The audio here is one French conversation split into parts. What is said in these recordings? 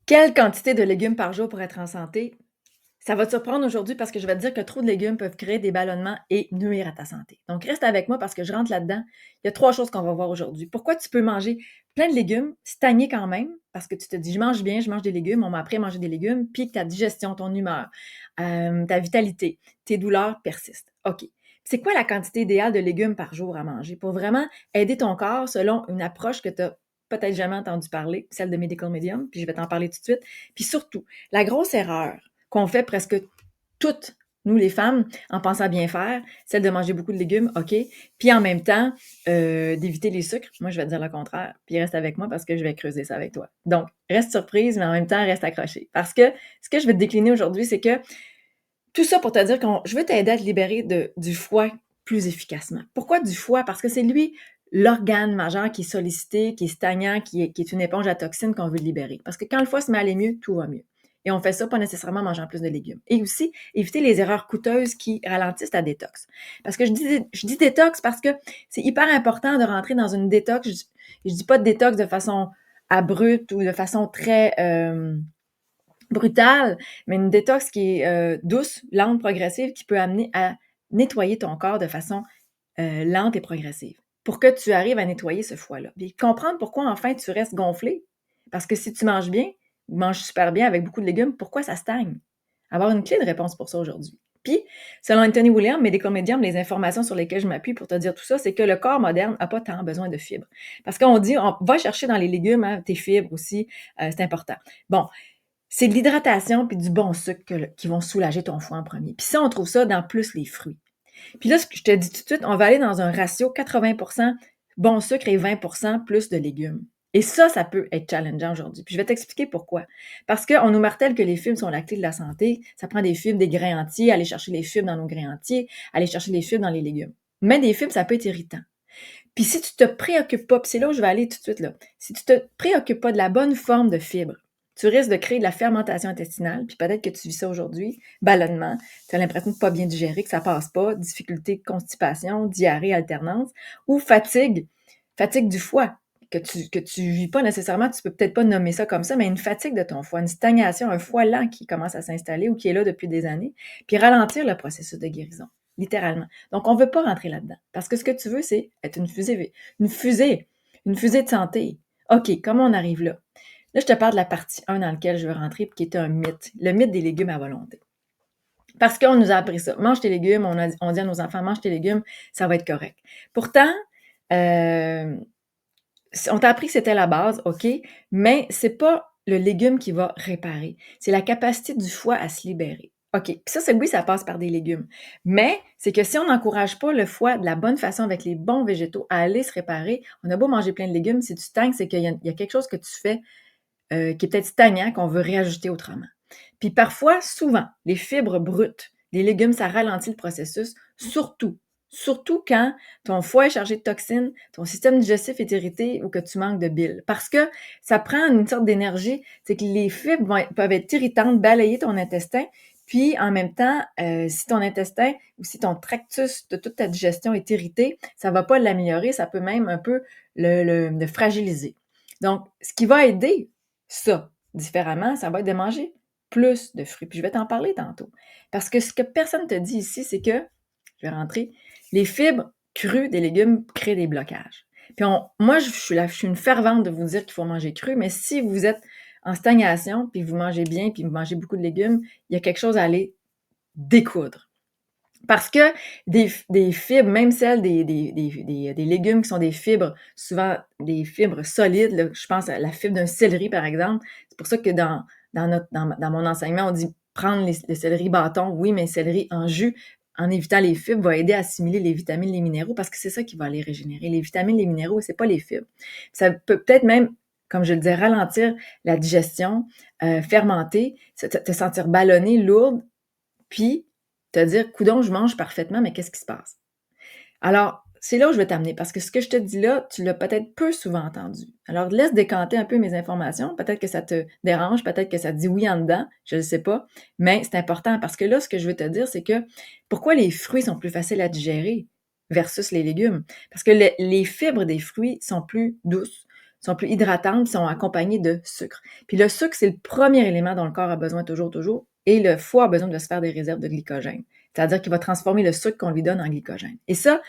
Quelle quantité de légumes par jour pour être en santé? Ça va te surprendre aujourd'hui parce que je vais te dire que trop de légumes peuvent créer des ballonnements et nuire à ta santé. Donc reste avec moi parce que je rentre là-dedans. Il y a 3 choses qu'on va voir aujourd'hui. Pourquoi tu peux manger plein de légumes, stagner quand même, parce que tu te dis: «Je mange bien, je mange des légumes», on m'a appris à manger des légumes, puis que ta digestion, ton humeur, ta vitalité, tes douleurs persistent. OK. C'est quoi la quantité idéale de légumes par jour à manger pour vraiment aider ton corps selon une approche que tu as peut-être jamais entendu parler, celle de Medical Medium, puis je vais t'en parler tout de suite. Puis surtout, la grosse erreur qu'on fait presque toutes, nous les femmes, en pensant bien faire, celle de manger beaucoup de légumes, OK, puis en même temps, d'éviter les sucres. Moi, je vais te dire le contraire, puis reste avec moi parce que je vais creuser ça avec toi. Donc, reste surprise, mais en même temps, reste accroché. Parce que ce que je vais te décliner aujourd'hui, c'est que tout ça pour te dire que je veux t'aider à te libérer du foie plus efficacement. Pourquoi du foie? Parce que c'est lui l'organe majeur qui est sollicité, qui est stagnant, qui est une éponge à toxines qu'on veut libérer. Parce que quand le foie se met à aller mieux, tout va mieux. Et on fait ça pas nécessairement en mangeant plus de légumes. Et aussi, éviter les erreurs coûteuses qui ralentissent ta détox. Parce que je dis détox parce que c'est hyper important de rentrer dans une détox. Je dis pas de détox de façon abrupte ou de façon très brutale, mais une détox qui est douce, lente, progressive, qui peut amener à nettoyer ton corps de façon lente et progressive pour que tu arrives à nettoyer ce foie-là. Puis comprendre pourquoi enfin tu restes gonflé. Parce que si tu manges bien, manges super bien avec beaucoup de légumes, pourquoi ça stagne? Avoir une clé de réponse pour ça aujourd'hui. Puis, selon Anthony William, Medical Medium, les informations sur lesquelles je m'appuie pour te dire tout ça, c'est que le corps moderne n'a pas tant besoin de fibres. Parce qu'on dit, on va chercher dans les légumes, hein, tes fibres aussi, c'est important. Bon, c'est de l'hydratation puis du bon sucre qui vont soulager ton foie en premier. Puis ça, on trouve ça dans plus les fruits. Puis là, je te dis tout de suite, on va aller dans un ratio 80% bon sucre et 20% plus de légumes. Et ça peut être challengeant aujourd'hui. Puis je vais t'expliquer pourquoi. Parce qu'on nous martèle que les fibres sont la clé de la santé. Ça prend des fibres, des grains entiers, aller chercher les fibres dans nos grains entiers, aller chercher les fibres dans les légumes. Mais des fibres, ça peut être irritant. Puis si tu te préoccupes pas, puis c'est là où je vais aller tout de suite là, si tu te préoccupes pas de la bonne forme de fibre, tu risques de créer de la fermentation intestinale, puis peut-être que tu vis ça aujourd'hui, ballonnement, tu as l'impression de pas bien digérer, que ça passe pas, difficulté de constipation, diarrhée, alternance, ou fatigue du foie, que tu vis pas nécessairement, tu peux peut-être pas nommer ça comme ça, mais une fatigue de ton foie, une stagnation, un foie lent qui commence à s'installer ou qui est là depuis des années, puis ralentir le processus de guérison, littéralement. Donc, on veut pas rentrer là-dedans, parce que ce que tu veux, c'est être une fusée, une fusée de santé. OK, comment on arrive là? Là, je te parle de la partie 1 dans laquelle je veux rentrer, qui est un mythe, le mythe des légumes à volonté. Parce qu'on nous a appris ça. Mange tes légumes, on dit à nos enfants, mange tes légumes, ça va être correct. Pourtant, on t'a appris que c'était la base, OK, mais c'est pas le légume qui va réparer. C'est la capacité du foie à se libérer. OK, puis ça, c'est oui, ça passe par des légumes. Mais c'est que si on n'encourage pas le foie de la bonne façon avec les bons végétaux à aller se réparer, on a beau manger plein de légumes, si tu stagnes, c'est qu'il y a quelque chose que tu fais qui est peut-être stagnant, qu'on veut réajuster autrement. Puis parfois, souvent, les fibres brutes, les légumes, ça ralentit le processus, surtout quand ton foie est chargé de toxines, ton système digestif est irrité ou que tu manques de bile. Parce que ça prend une sorte d'énergie, c'est que les fibres peuvent être irritantes, balayer ton intestin, puis en même temps, si ton intestin ou si ton tractus de toute ta digestion est irrité, ça ne va pas l'améliorer, ça peut même un peu le fragiliser. Donc, ce qui va aider ça différemment, ça va être de manger plus de fruits. Puis je vais t'en parler tantôt. Parce que ce que personne ne te dit ici, c'est que, je vais rentrer, les fibres crues des légumes créent des blocages. Puis moi, je suis une fervente de vous dire qu'il faut manger cru, mais si vous êtes en stagnation, puis vous mangez bien, puis vous mangez beaucoup de légumes, il y a quelque chose à aller découdre. Parce que des fibres, même celles des légumes qui sont des fibres, souvent des fibres solides, là, je pense à la fibre d'un céleri, par exemple. C'est pour ça que dans mon enseignement, on dit prendre le céleri bâton, oui, mais le céleri en jus, en évitant les fibres, va aider à assimiler les vitamines, les minéraux, parce que c'est ça qui va aller régénérer. Les vitamines, les minéraux, c'est pas les fibres. Ça peut peut-être même, comme je le disais, ralentir la digestion, fermenter, te sentir ballonné, lourde, puis te dire, coudon, je mange parfaitement, mais qu'est-ce qui se passe? Alors, c'est là où je vais t'amener, parce que ce que je te dis là, tu l'as peut-être peu souvent entendu. Alors, laisse décanter un peu mes informations. Peut-être que ça te dérange, peut-être que ça te dit oui en dedans, je ne sais pas, mais c'est important parce que là, ce que je veux te dire, c'est que pourquoi les fruits sont plus faciles à digérer versus les légumes? Parce que les fibres des fruits sont plus douces, sont plus hydratantes, sont accompagnées de sucre. Puis le sucre, c'est le premier élément dont le corps a besoin toujours, et le foie a besoin de se faire des réserves de glycogène. C'est-à-dire qu'il va transformer le sucre qu'on lui donne en glycogène. Et ça,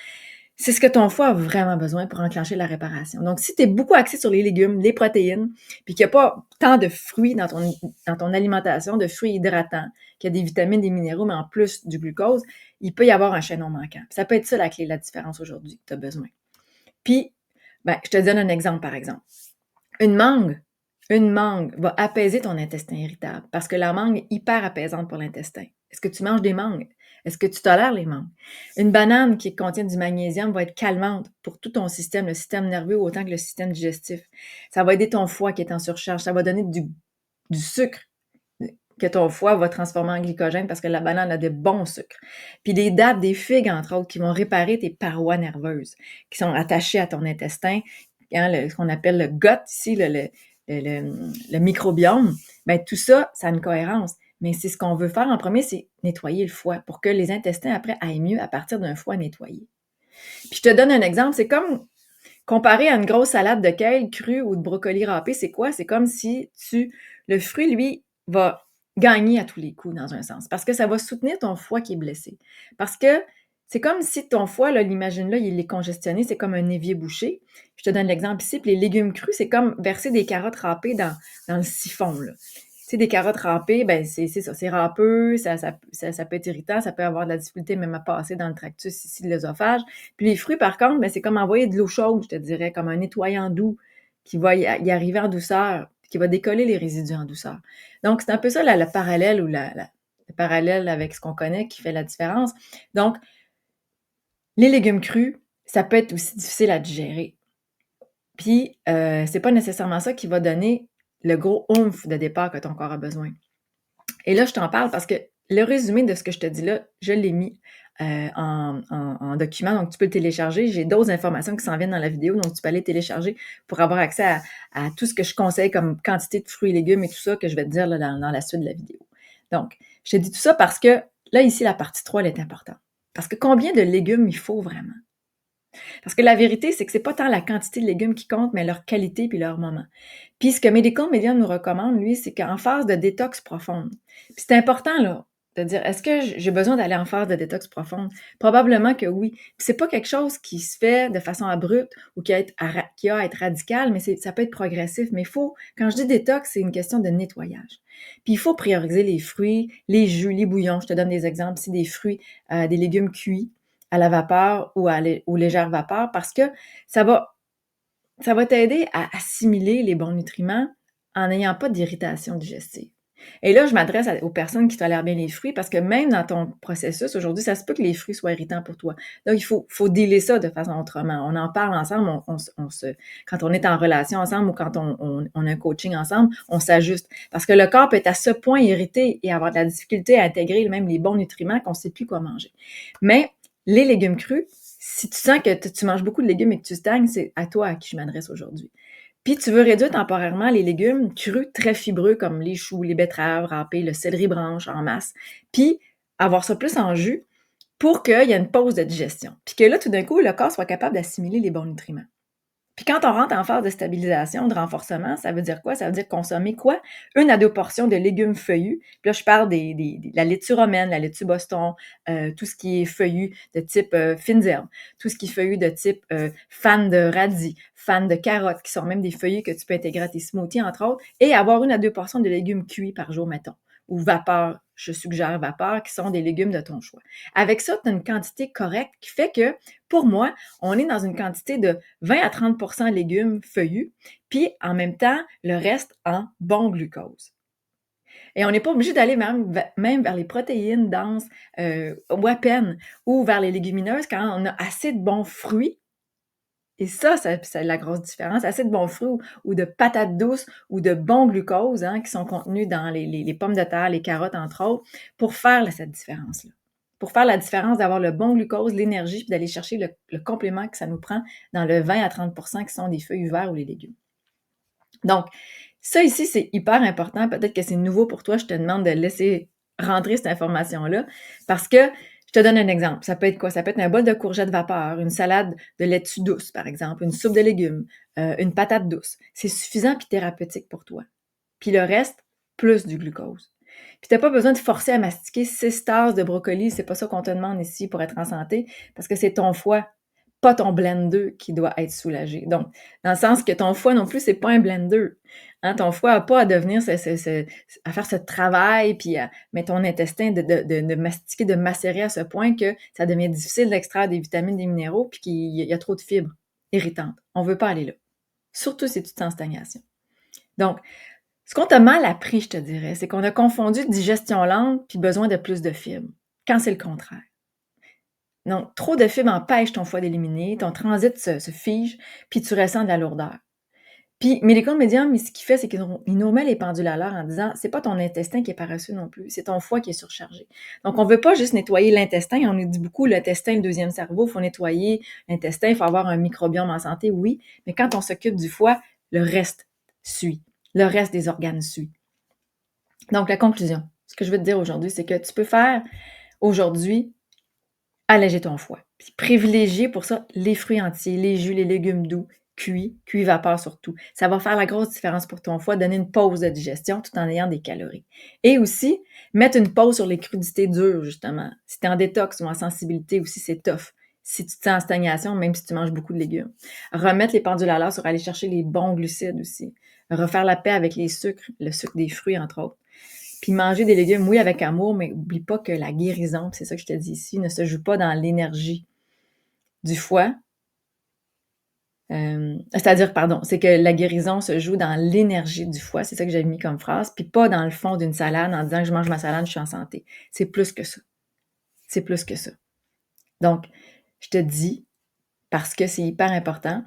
c'est ce que ton foie a vraiment besoin pour enclencher la réparation. Donc, si tu es beaucoup axé sur les légumes, les protéines, puis qu'il n'y a pas tant de fruits dans ton alimentation, de fruits hydratants, qu'il y a des vitamines, des minéraux, mais en plus du glucose, il peut y avoir un chaînon manquant. Ça peut être ça la clé de la différence aujourd'hui que tu as besoin. Puis, je te donne un exemple, par exemple. Une mangue va apaiser ton intestin irritable parce que la mangue est hyper apaisante pour l'intestin. Est-ce que tu manges des mangues? Est-ce que tu tolères les mangues? Une banane qui contient du magnésium va être calmante pour tout ton système, le système nerveux autant que le système digestif. Ça va aider ton foie qui est en surcharge. Ça va donner du sucre que ton foie va transformer en glycogène parce que la banane a de bons sucres. Puis des dattes, des figues, entre autres, qui vont réparer tes parois nerveuses, qui sont attachées à ton intestin, ce qu'on appelle le gut ici, le microbiome. Tout ça, ça a une cohérence. Mais c'est ce qu'on veut faire en premier, c'est nettoyer le foie pour que les intestins, après, aillent mieux à partir d'un foie nettoyé. Puis je te donne un exemple, c'est comme comparé à une grosse salade de kale crue ou de brocoli râpé, c'est quoi? C'est comme si le fruit, lui, va gagner à tous les coups dans un sens, parce que ça va soutenir ton foie qui est blessé. Parce que c'est comme si ton foie, là, l'imagine-là, il est congestionné, c'est comme un évier bouché. Je te donne l'exemple ici, puis les légumes crus, c'est comme verser des carottes râpées dans le siphon, là. Tu sais, des carottes râpées, c'est ça, c'est râpeux, ça peut être irritant, ça peut avoir de la difficulté même à passer dans le tractus ici de l'œsophage. Puis les fruits, par contre, c'est comme envoyer de l'eau chaude, je te dirais, comme un nettoyant doux qui va y arriver en douceur, qui va décoller les résidus en douceur. Donc, c'est un peu ça le parallèle ou le parallèle avec ce qu'on connaît qui fait la différence. Donc, les légumes crus, ça peut être aussi difficile à digérer. Puis, c'est pas nécessairement ça qui va donner le gros oomph de départ que ton corps a besoin. Et là, je t'en parle parce que le résumé de ce que je te dis là, je l'ai mis en document, donc tu peux le télécharger. J'ai d'autres informations qui s'en viennent dans la vidéo, donc tu peux aller télécharger pour avoir accès à tout ce que je conseille comme quantité de fruits et légumes et tout ça que je vais te dire là, dans la suite de la vidéo. Donc, je te dis tout ça parce que là, ici, la partie 3, elle est importante. Parce que combien de légumes il faut vraiment? Parce que la vérité, c'est que c'est pas tant la quantité de légumes qui compte, mais leur qualité puis leur moment. Puis ce que Medical Medium nous recommande, lui, c'est qu'en phase de détox profonde. Puis c'est important, là, de dire, est-ce que j'ai besoin d'aller en phase de détox profonde? Probablement que oui. Puis c'est pas quelque chose qui se fait de façon abrupte ou qui a à être radical, mais ça peut être progressif. Mais quand je dis détox, c'est une question de nettoyage. Puis il faut prioriser les fruits, les jus, les bouillons. Je te donne des exemples ici, des fruits, des légumes cuits à la vapeur ou aux légères vapeurs parce que ça va t'aider à assimiler les bons nutriments en n'ayant pas d'irritation digestive. Et là, je m'adresse aux personnes qui tolèrent bien les fruits parce que même dans ton processus, aujourd'hui, ça se peut que les fruits soient irritants pour toi. Donc, il faut dealer ça de façon autrement. On en parle ensemble, quand on est en relation ensemble ou quand on a un coaching ensemble, on s'ajuste. Parce que le corps peut être à ce point irrité et avoir de la difficulté à intégrer même les bons nutriments qu'on ne sait plus quoi manger. Mais les légumes crus, si tu sens que tu manges beaucoup de légumes et que tu stagnes, c'est à toi à qui je m'adresse aujourd'hui. Puis tu veux réduire temporairement les légumes crus très fibreux comme les choux, les betteraves râpées, le céleri branche en masse, puis avoir ça plus en jus pour qu'il y ait une pause de digestion. Puis que là, tout d'un coup, le corps soit capable d'assimiler les bons nutriments. Puis quand on rentre en phase de stabilisation, de renforcement, ça veut dire quoi? Ça veut dire consommer quoi? 1 à 2 portions de légumes feuillus. Puis là, je parle de la laitue romaine, la laitue Boston, tout ce qui est feuillu de type fines herbes, tout ce qui est feuillu de type fan de radis, fan de carottes, qui sont même des feuillus que tu peux intégrer à tes smoothies, entre autres, et avoir 1 à 2 portions de légumes cuits par jour, mettons, ou vapeur, je suggère vapeur, qui sont des légumes de ton choix. Avec ça, tu as une quantité correcte qui fait que, pour moi, on est dans une quantité de 20 à 30 légumes feuillus, puis en même temps, le reste en bon glucose. Et on n'est pas obligé d'aller même vers les protéines denses ou à peine, ou vers les légumineuses quand on a assez de bons fruits. Et ça, c'est la grosse différence. Assez de bons fruits ou de patates douces ou de bons glucoses qui sont contenus dans les pommes de terre, les carottes, entre autres, pour faire cette différence-là. Pour faire la différence d'avoir le bon glucose, l'énergie, puis d'aller chercher le complément que ça nous prend dans le 20 à 30 qui sont des feuilles verts ou les légumes. Donc, ça ici, c'est hyper important. Peut-être que c'est nouveau pour toi. Je te demande de laisser rentrer cette information-là parce que Je te donne un exemple. Ça peut être quoi? Ça peut être un bol de courgettes vapeur, une salade de laitue douce, par exemple, une soupe de légumes, une patate douce. C'est suffisant puis thérapeutique pour toi. Puis le reste, plus du glucose. Puis tu as pas besoin de forcer à mastiquer 6 tasses de brocoli, c'est pas ça qu'on te demande ici pour être en santé, parce que c'est ton foie, pas ton blender qui doit être soulagé. Donc, dans le sens que ton foie non plus, c'est pas un blender. Hein, ton foie a pas à devenir à faire ce travail, puis mais ton intestin de mastiquer, de macérer à ce point que ça devient difficile d'extraire des vitamines, des minéraux, puis qu'il y a trop de fibres irritantes. On veut pas aller là. Surtout si tu te sens en stagnation. Donc, ce qu'on t'a mal appris, je te dirais, c'est qu'on a confondu digestion lente puis besoin de plus de fibres, quand c'est le contraire. Donc, trop de fibres empêchent ton foie d'éliminer, ton transit se fige, puis tu ressens de la lourdeur. Puis, Médicone Médium, ce qu'il fait, c'est qu'il nous remet les pendules à l'heure en disant c'est pas ton intestin qui est paresseux non plus, c'est ton foie qui est surchargé. Donc, on veut pas juste nettoyer l'intestin. On nous dit beaucoup l'intestin, le deuxième cerveau, il faut nettoyer l'intestin, il faut avoir un microbiome en santé, oui, mais quand on s'occupe du foie, le reste suit. Le reste des organes suit. Donc, la conclusion, ce que je veux te dire aujourd'hui, c'est que tu peux faire aujourd'hui alléger ton foie. Puis privilégier pour ça les fruits entiers, les jus, les légumes doux, cuits vapeur surtout. Ça va faire la grosse différence pour ton foie, donner une pause de digestion tout en ayant des calories. Et aussi, mettre une pause sur les crudités dures, justement. Si tu es en détox ou en sensibilité aussi, c'est tough. Si tu te sens en stagnation, même si tu manges beaucoup de légumes. Remettre les pendules à l'heure sur aller chercher les bons glucides aussi. Refaire la paix avec les sucres, le sucre des fruits, entre autres. Puis manger des légumes, oui, avec amour, mais oublie pas que la guérison, c'est ça que je te dis ici, ne se joue pas dans l'énergie du foie. C'est-à-dire, pardon, c'est que la guérison se joue dans l'énergie du foie, c'est ça que j'avais mis comme phrase, puis pas dans le fond d'une salade en disant que je mange ma salade, je suis en santé. C'est plus que ça. C'est plus que ça. Donc, je te dis, parce que c'est hyper important,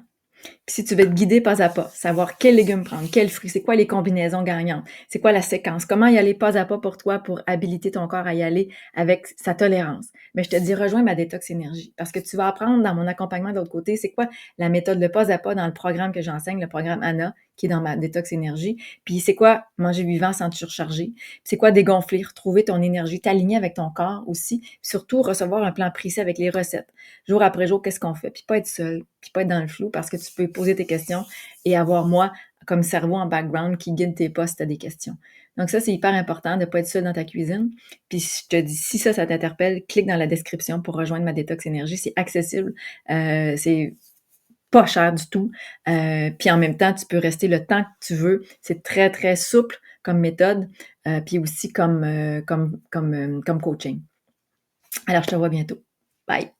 puis si tu veux être guidé pas à pas, savoir quels légumes prendre, quels fruits, c'est quoi les combinaisons gagnantes, c'est quoi la séquence, comment y aller pas à pas pour toi pour habiliter ton corps à y aller avec sa tolérance. Mais je te dis, rejoins ma détox énergie parce que tu vas apprendre dans mon accompagnement de l'autre côté, c'est quoi la méthode de pas à pas dans le programme que j'enseigne, le programme ANA, qui est dans ma détox énergie. Puis c'est quoi manger vivant sans te surcharger. C'est quoi dégonfler, retrouver ton énergie, t'aligner avec ton corps aussi. Puis surtout, recevoir un plan précis avec les recettes. Jour après jour, qu'est-ce qu'on fait? Puis pas être seul, puis pas être dans le flou parce que tu peux poser tes questions et avoir moi comme cerveau en background qui guide tes pas si tu as des questions. Donc ça, c'est hyper important de ne pas être seul dans ta cuisine. Puis je te dis, si ça t'interpelle, clique dans la description pour rejoindre ma détox énergie. C'est accessible, c'est pas cher du tout. Puis en même temps, tu peux rester le temps que tu veux. C'est très, très souple comme méthode, puis aussi comme coaching. Alors, je te vois bientôt. Bye!